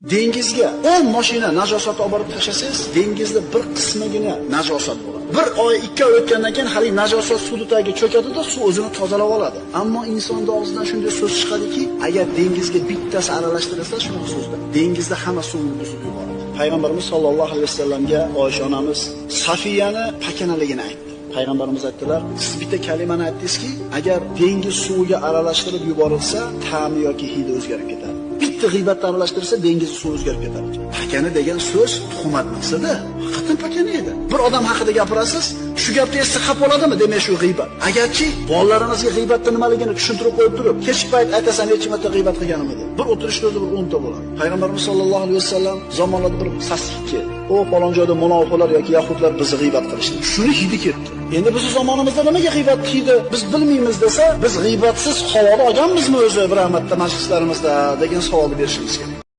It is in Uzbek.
Dengizga 10 mashina najosat olib borib tashlasangiz, dengizda bir qismigina najosat bo'ladi. Bir oy, 2 oy o'tgandan keyin hali najosat suv tagiga cho'kadi-da, suv o'zini tozalab oladi. Ammo insonning og'zidan shunday so'z chiqadiki, agar dengizga bittasi aralashtirilsa, shunaqa so'zda dengizda hamma suvni buzib yuboradi. Payg'ambarimiz sollallohu alayhi vasallamga Oysha onamiz Safiyani pakanaligini aytdi. Payg'ambarimiz aytdilar, siz bitta kalimani aytdingizki, agar dengiz suviga aralashtirib yuborilsa, ta'mi yoki hidi o'zgarib ketadi. Bitta g'iybatni aralashtirsa, dengiz suvi o'zgarib ketadi. Pakana degan so'z tuhmat maqsadi. Haqiqatan pakana edi. Bir odam haqida gapirasiz, shu gapni eshitsa xafa bo'ladimi? Demak, shu g'iybat. Agarchi bolalarimizga g'iybatning nimaligini tushuntirib qo'yib turib, kech payt aytasan, necha marta g'iybat qilganim edi. Bir o'tirishda o'zi bir 10 ta bo'ladi. Payg'ambarimiz sollallohu alayhi vasallam zamonlarda bir saslik keldi. O falon joyda munofiqlar yoki yahudlar bizni g'iybat qilishdi. Shuni hidi ketdi. Endi bizning zamonimizda nimaga g'iybat hidi biz bilmaymiz desa, biz g'iybatsiz havoda olganmizmi o'zi bir marta majlislarimizda degan savolni berishimiz kerak.